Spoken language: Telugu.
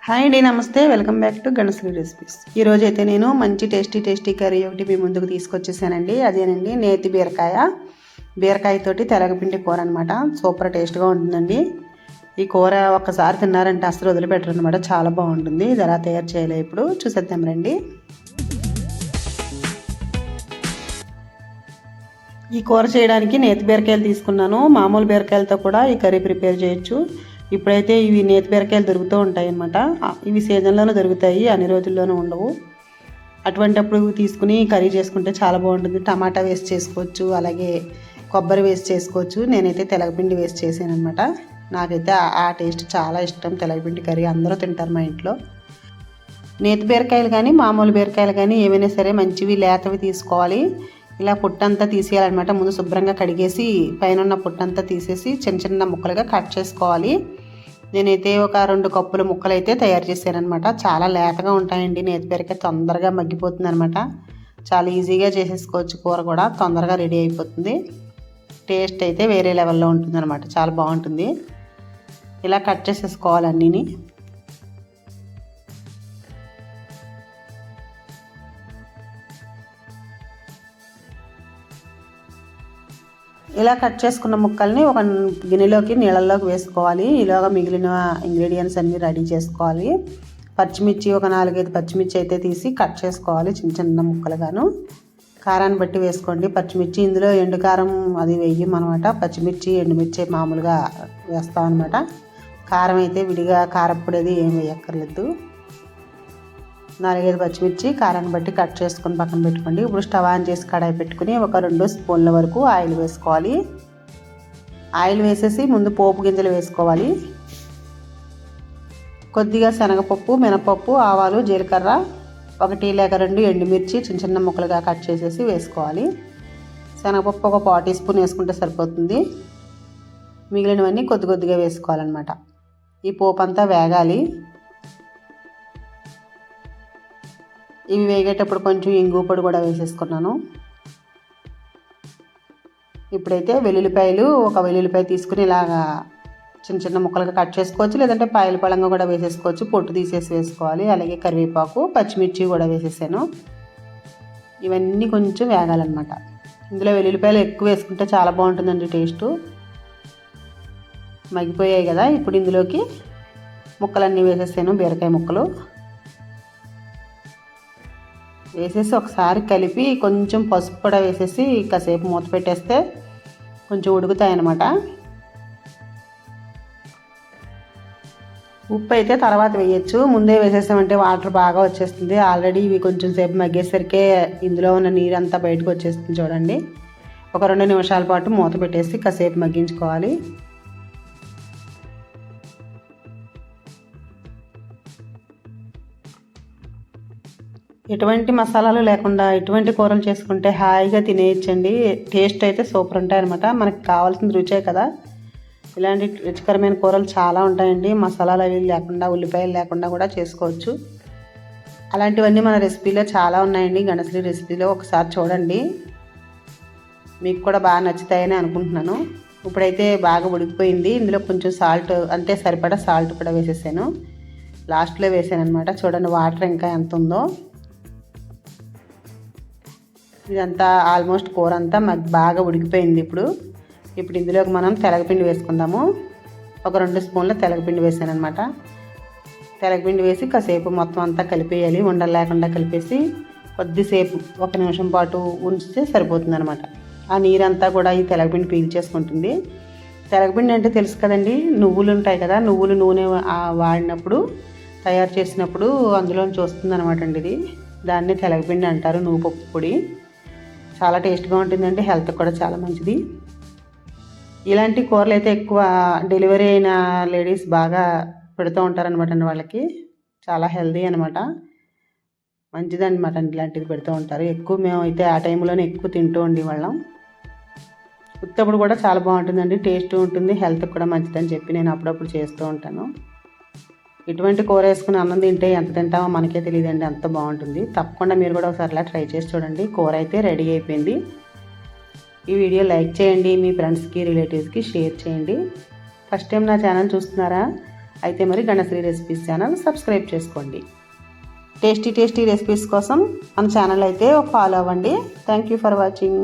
హాయ్ అండి, నమస్తే. Welcome back to Ganasri recipes. ఈరోజు అయితే నేను మంచి టేస్టీ కర్రీ ఒకటి మీ ముందుకు తీసుకొచ్చేసానండి. అదేనండి నేతి బీరకాయతోటి తెలగపిండి కూర అనమాట. సూపర్ టేస్ట్గా ఉంటుందండి. ఈ కూర ఒక్కసారి తిన్నారంటే అసలు వదిలిపెట్టరు అనమాట. చాలా బాగుంటుంది. ఇది ఎలా తయారు చేయాలి ఇప్పుడు చూసేద్దాం రండి. ఈ కూర చేయడానికి నేతి బీరకాయలు తీసుకున్నాను. మామూలు బీరకాయలతో కూడా ఈ కర్రీ ప్రిపేర్ చేయొచ్చు. ఇప్పుడైతే ఇవి నేతి బీరకాయలు దొరుకుతూ ఉంటాయి అన్నమాట. ఇవి సీజన్లోనే దొరుకుతాయి, అన్ని రోజుల్లోనూ ఉండవు. అటువంటిప్పుడు తీసుకుని కర్రీ చేసుకుంటే చాలా బాగుంటుంది. టమాటా వేస్ట్ చేసుకోవచ్చు, అలాగే కొబ్బరి వేస్ట్ చేసుకోవచ్చు. నేనైతే తెలగపిండి వేస్ట్ చేశాను అనమాట. నాకైతే ఆ టేస్ట్ చాలా ఇష్టం. తెలగపిండి కర్రీ అందరూ తింటారు మా ఇంట్లో. నేతి బీరకాయలు కానీ మామూలు బీరకాయలు కానీ ఏమైనా సరే మంచివి లేతవి తీసుకోవాలి. ఇలా పుట్టంతా తీసేయాలన్నమాట. ముందు శుభ్రంగా కడిగేసి పైన ఉన్న పుట్టంతా తీసేసి చిన్న చిన్న ముక్కలుగా కట్ చేసుకోవాలి. నేనైతే ఒక 2 కప్పుల ముక్కలు అయితే తయారు చేశానమాట. చాలా లేతగా ఉంటాయండి. నేతి బీరకాయ తొందరగా మగ్గిపోతుంది అనమాట. చాలా ఈజీగా చేసేసుకోవచ్చు. కూర కూడా తొందరగా రెడీ అయిపోతుంది. టేస్ట్ అయితే వేరే లెవెల్లో ఉంటుంది అనమాట. చాలా బాగుంటుంది. ఇలా కట్ చేసేసుకోవాలి అన్నీని. ఇలా కట్ చేసుకున్న ముక్కల్ని ఒక గిన్నెలోకి నీళ్ళల్లోకి వేసుకోవాలి. ఇలాగా మిగిలిన ఇంగ్రీడియంట్స్ అన్నీ రెడీ చేసుకోవాలి. పచ్చిమిర్చి ఒక 4-5 పచ్చిమిర్చి అయితే తీసి కట్ చేసుకోవాలి చిన్న చిన్న ముక్కలుగాను. కారాన్ని బట్టి వేసుకోండి పచ్చిమిర్చి. ఇందులో ఎండు కారం అది వేయమన్నమాట. పచ్చిమిర్చి ఎండుమిర్చి మామూలుగా వేస్తాం అనమాట. కారం అయితే విడిగా కారప్పొడి అది ఏం వేయక్కర్లేదు. 4-5 పచ్చిమిర్చి కారాన్ని బట్టి కట్ చేసుకుని పక్కన పెట్టుకోండి. ఇప్పుడు స్టవ్ ఆన్ చేసి కడాయి పెట్టుకుని ఒక 2 స్పూన్ల వరకు ఆయిల్ వేసుకోవాలి. ఆయిల్ వేసేసి ముందు పోపు గింజలు వేసుకోవాలి. కొద్దిగా శనగపప్పు, మినపప్పు, ఆవాలు, జీలకర్ర, 1 లేక 2 ఎండుమిర్చి చిన్న చిన్న ముక్కలుగా కట్ చేసేసి వేసుకోవాలి. శనగపప్పు ఒక 1/4 టీ స్పూన్ వేసుకుంటే సరిపోతుంది. మిగిలినవన్నీ కొద్దిగా వేసుకోవాలన్నమాట. ఈ పోపు అంతా వేగాలి. ఇవి వేగేటప్పుడు కొంచెం ఇంగు పొడి కూడా వేసేసుకున్నాను. ఇప్పుడైతే ఒక వెల్లుల్లిపాయ తీసుకుని ఇలాగా చిన్న చిన్న ముక్కలుగా కట్ చేసుకోవచ్చు, లేదంటే పాయల పళంగా కూడా వేసేసుకోవచ్చు. పొట్టు తీసేసి వేసుకోవాలి. అలాగే కరివేపాకు, పచ్చిమిర్చి కూడా వేసేసాను. ఇవన్నీ కొంచెం వేగాలన్నమాట. ఇందులో వెల్లుల్లిపాయలు ఎక్కువ వేసుకుంటే చాలా బాగుంటుందండి టేస్టు. మగ్గిపోయాయి కదా. ఇప్పుడు ఇందులోకి ముక్కలన్నీ వేసేసాను. బీరకాయ ముక్కలు వేసేసి ఒకసారి కలిపి కొంచెం పసుపు కూడా వేసేసి కాసేపు మూత పెట్టేస్తే కొంచెం ఉడుకుతాయన్నమాట. ఉప్పు అయితే తర్వాత వేయచ్చు. ముందే వేసేసామంటే వాటర్ బాగా వచ్చేస్తుంది. ఆల్రెడీ ఇవి కొంచెం సేపు మగ్గేసరికే ఇందులో ఉన్న నీరంతా బయటకు వచ్చేస్తుంది చూడండి. ఒక 2 నిమిషాల పాటు మూత పెట్టేసి కాసేపు మగ్గించుకోవాలి. ఎటువంటి మసాలాలు లేకుండా ఎటువంటి కూరలు చేసుకుంటే హాయిగా తినేయచ్చండి. టేస్ట్ అయితే సూపర్ ఉంటాయన్నమాట. మనకు కావాల్సిన రుచే కదా. ఇలాంటి రుచికరమైన కూరలు చాలా ఉంటాయండి. మసాలాలు అవి లేకుండా, ఉల్లిపాయలు లేకుండా కూడా చేసుకోవచ్చు. అలాంటివన్నీ మన రెసిపీలో చాలా ఉన్నాయండి. గణశ్రీ రెసిపీలో ఒకసారి చూడండి. మీకు కూడా బాగా నచ్చుతాయని అనుకుంటున్నాను. ఇప్పుడైతే బాగా ఉడికిపోయింది. ఇందులో కొంచెం సాల్ట్, అంటే సరిపడా సాల్ట్ కూడా వేసేసాను. లాస్ట్లో వేసాను అనమాట. చూడండి వాటర్ ఇంకా ఎంత ఉందో. ఇదంతా ఆల్మోస్ట్ కూర అంతా బాగా ఉడికిపోయింది. ఇప్పుడు ఇందులోకి మనం తెలగపిండి వేసుకుందాము. ఒక 2 స్పూన్ల తెలగపిండి వేసాను అనమాట. తెలగపిండి వేసి కాసేపు మొత్తం అంతా కలిపేయాలి. ఉండలు లేకుండా కలిపేసి కొద్దిసేపు 1 నిమిషం పాటు ఉంచితే సరిపోతుంది అనమాట. ఆ నీరంతా కూడా ఈ తెలగపిండి పీల్చేసుకుంటుంది. తెలగపిండి అంటే తెలుసు కదండి, నువ్వులు ఉంటాయి కదా. నువ్వులు నూనె వాడినప్పుడు, తయారు చేసినప్పుడు అందులోంచి వస్తుంది అనమాట అండి. ఇది దాన్ని తెలగపిండి అంటారు. నువ్వుపప్పు పొడి చాలా టేస్ట్గా ఉంటుందండి. హెల్త్ కూడా చాలా మంచిది. ఇలాంటి కూరలు అయితే ఎక్కువ డెలివరీ అయిన లేడీస్ బాగా పెడుతూ ఉంటారనమాట అండి. వాళ్ళకి చాలా హెల్తీ అనమాట. మంచిదన్నమాట అండి. ఇలాంటివి పెడుతూ ఉంటారు ఎక్కువ. మేము అయితే ఆ టైంలోనే ఎక్కువ తింటూ ఉండేవాళ్ళం. ఉత్తప్పుడు కూడా చాలా బాగుంటుందండి. టేస్ట్ ఉంటుంది, హెల్త్ కూడా మంచిదని చెప్పి నేను అప్పుడప్పుడు చేస్తూ ఉంటాను. ఇటువంటి కూర వేసుకుని అన్నం తింటే ఎంత తింటామో మనకే తెలియదండి. అంత బాగుంటుంది. తప్పకుండా మీరు కూడా ఒకసారి ఇలా ట్రై చేసి చూడండి. కూర అయితే రెడీ అయిపోయింది. ఈ వీడియో లైక్ చేయండి. మీ ఫ్రెండ్స్కి, రిలేటివ్స్కి షేర్ చేయండి. ఫస్ట్ టైం నా ఛానల్ చూస్తున్నారా అయితే మరి గణశ్రీ రెసిపీస్ ఛానల్ సబ్స్క్రైబ్ చేసుకోండి. టేస్టీ రెసిపీస్ కోసం మన ఛానల్ అయితే ఫాలో అవ్వండి. Thank you for watching.